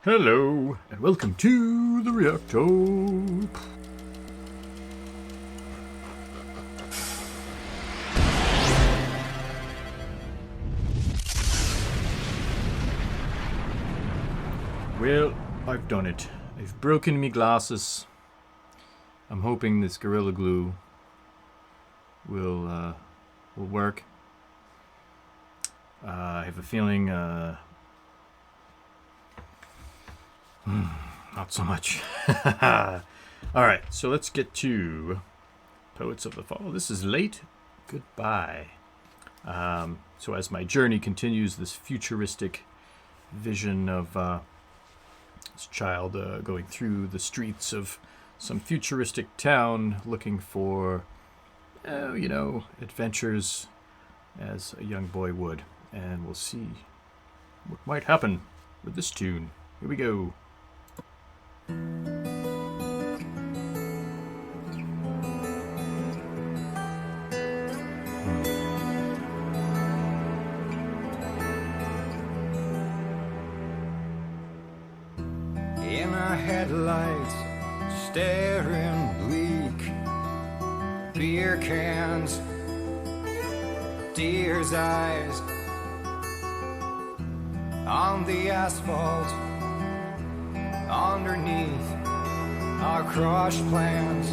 Hello, and welcome to the Reactor. Well, I've done it. I've broken me glasses. I'm hoping this Gorilla Glue will work. I have a feeling not so much. Alright, so let's get to Poets of the Fall. This is Late Goodbye. So as my journey continues, this futuristic vision of this child going through the streets of some futuristic town looking for, adventures as a young boy would. And we'll see what might happen with this tune. Here we go. In our headlights, staring bleak, beer cans, deer's eyes on the asphalt, underneath our crushed plans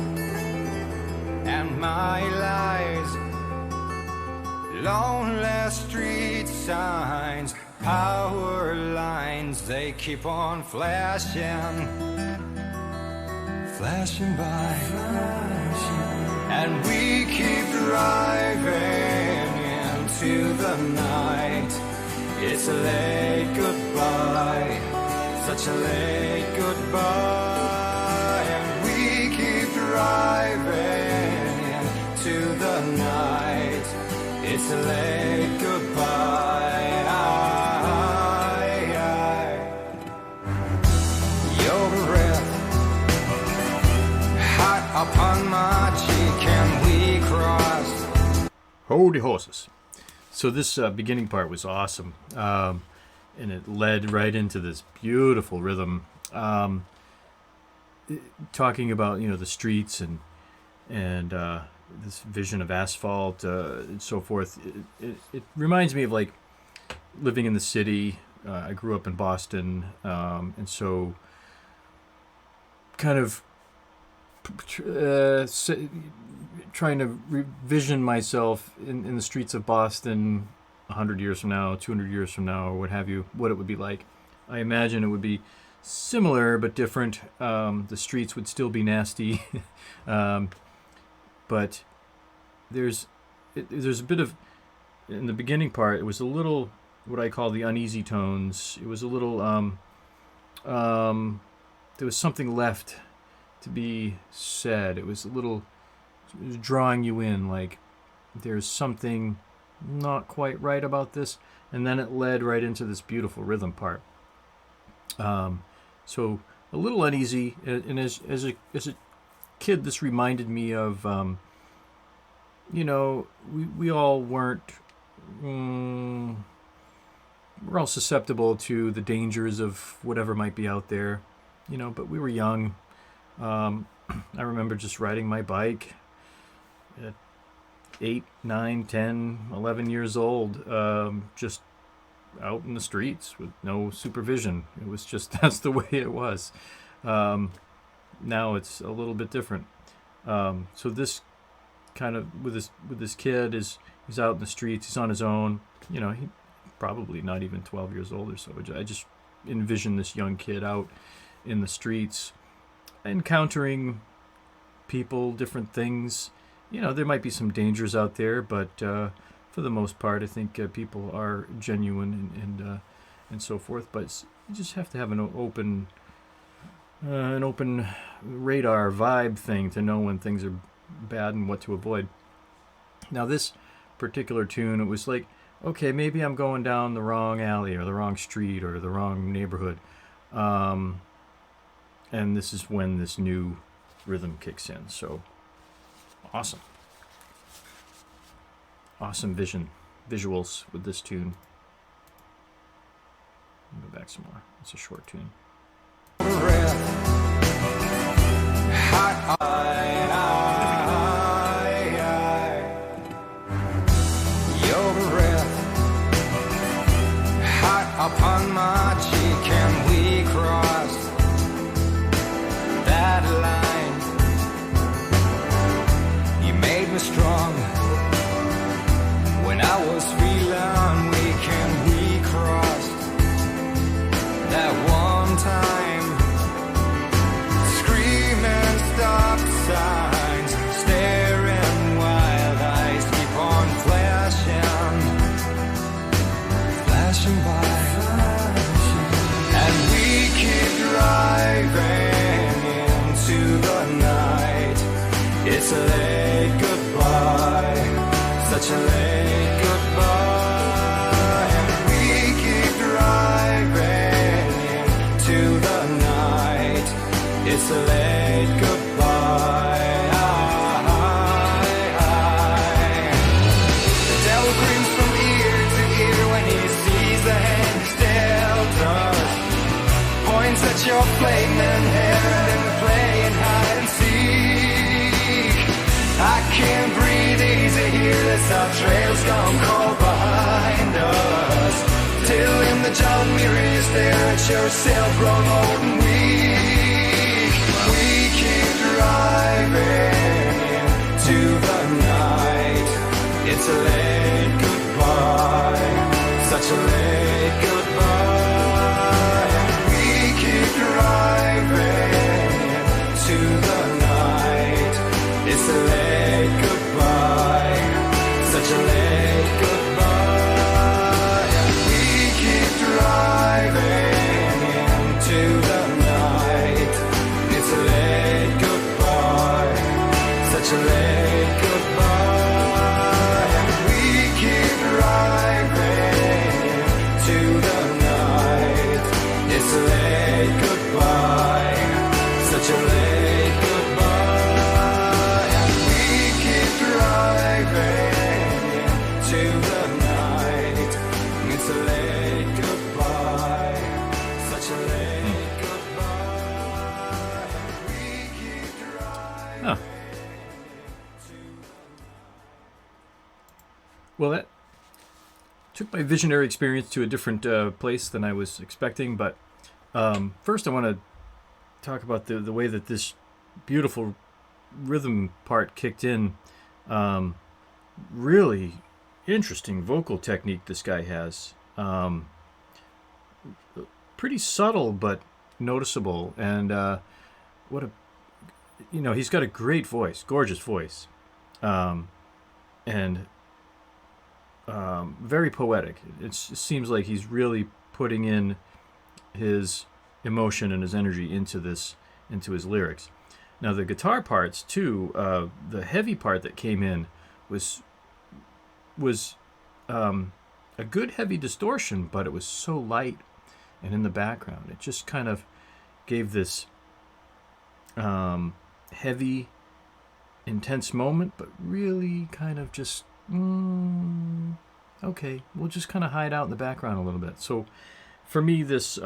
and my lies, lonely street signs, power lines, they keep on flashing by, and we keep driving into the night. It's a late goodbye, such a late goodbye, and we keep driving into the night. It's a late goodbye. Your breath hot upon my cheek, and we cross. Holy horses. So this beginning part was awesome, and it led right into this beautiful rhythm, talking about the streets and this vision of asphalt and so forth. It reminds me of like living in the city. I grew up in Boston, and so kind of trying to revision myself in the streets of Boston 100 years from now, 200 years from now, or what have you, what it would be like. I imagine it would be similar but different. The streets would still be nasty, but there's a bit of, in the beginning part, it was a little, what I call the uneasy tones. It was a little, there was something left to be said. It was a little, it was drawing you in, like there's something not quite right about this, and then it led right into this beautiful rhythm part. So a little uneasy, and as a kid, this reminded me of, we all weren't, we're all susceptible to the dangers of whatever might be out there, but we were young. I remember just riding my bike at 8, 9, 10, 11 years old, just out in the streets with no supervision. It was just, that's the way it was. Now it's a little bit different. So this kind of, with this kid, he's out in the streets, he's on his own, he probably not even 12 years old or so. I just envision this young kid out in the streets, encountering people, different things. There might be some dangers out there, but for the most part, I think people are genuine and so forth. But you just have to have an open radar vibe thing to know when things are bad and what to avoid. Now, this particular tune, it was like, okay, maybe I'm going down the wrong alley or the wrong street or the wrong neighborhood. And this is when this new rhythm kicks in. So awesome. Awesome visuals with this tune. Go back some more. It's a short tune. breath, hot your breath, hot upon my cheek. Can we cross that line? You made me strong when I was feeling weak. Can we cross that one time? Screaming stop signs, staring wild eyes keep on flashing by, and we keep driving into the night. It's a late goodbye, such a late goodbye, and we keep driving into the night. It's a late goodbye. The devil grins from ear to ear when he sees the hand he's dealt us. Points at your flaming hair and then playing hide and seek. I can't breathe easy here, this our trail's gone cold behind us. Till in the John mirror you stare at yourself grown old and weak. We keep driving into the night. It's a late goodbye, such a late goodbye. We keep driving into the night. It's a late goodbye, such a late goodbye. We keep driving into the night. It's a late goodbye, such a late goodbye. We keep driving into the night. It's a late goodbye, such a late goodbye. We keep driving into the night. It's a late goodbye, such a late goodbye. We keep driving. Huh. Well, that took my visionary experience to a different place than I was expecting. But first, I want to talk about the way that this beautiful rhythm part kicked in. Really interesting vocal technique this guy has. Pretty subtle but noticeable, and he's got a great voice, gorgeous voice, and very poetic. It seems like he's really putting in his emotion and his energy into his lyrics. Now the guitar parts too, the heavy part that came in was a good heavy distortion, but it was so light, and in the background it just kind of gave this heavy, intense moment, but really kind of just okay, we'll just kind of hide out in the background a little bit. So for me, this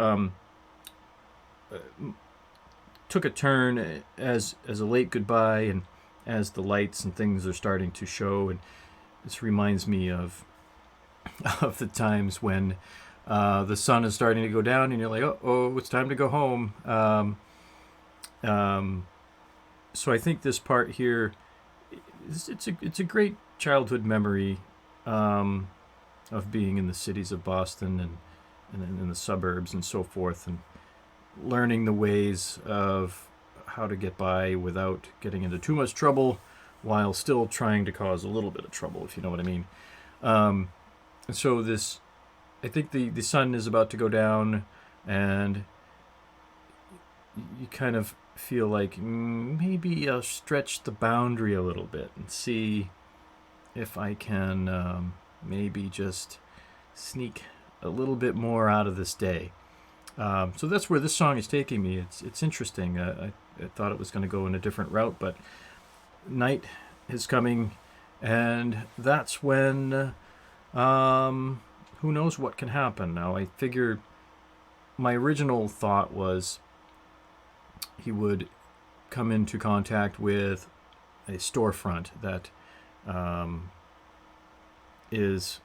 took a turn as a late goodbye, and as the lights and things are starting to show, and this reminds me of the times when the sun is starting to go down, and you're like, oh, it's time to go home. So I think this part here, it's a great childhood memory of being in the cities of Boston and in the suburbs and so forth, and learning the ways of how to get by without getting into too much trouble while still trying to cause a little bit of trouble, if you know what I mean. And so this, I think the sun is about to go down, and you kind of feel like maybe I'll stretch the boundary a little bit and see if I can maybe just sneak a little bit more out of this day. So that's where this song is taking me. It's interesting. I thought it was going to go in a different route, but night is coming, and that's when who knows what can happen. Now, I figure my original thought was he would come into contact with a storefront that is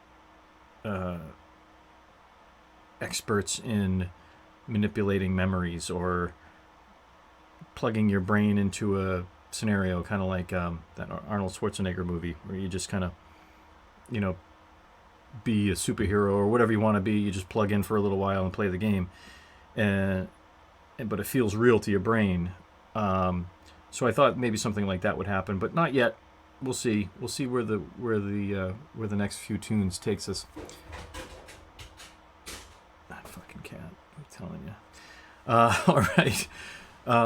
experts in manipulating memories or plugging your brain into a scenario, kind of like that Arnold Schwarzenegger movie where you just kind of, be a superhero or whatever you want to be. You just plug in for a little while and play the game, but it feels real to your brain. So I thought maybe something like that would happen, but not yet. We'll see. We'll see where the next few tunes takes us. That fucking cat! I'm telling you. All right.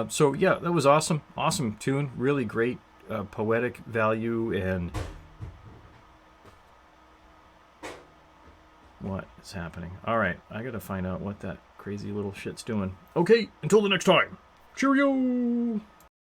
So yeah, that was awesome. Awesome tune. Really great poetic value and. What is happening? All right, I gotta find out what that crazy little shit's doing. Okay, until the next time. Cheerio!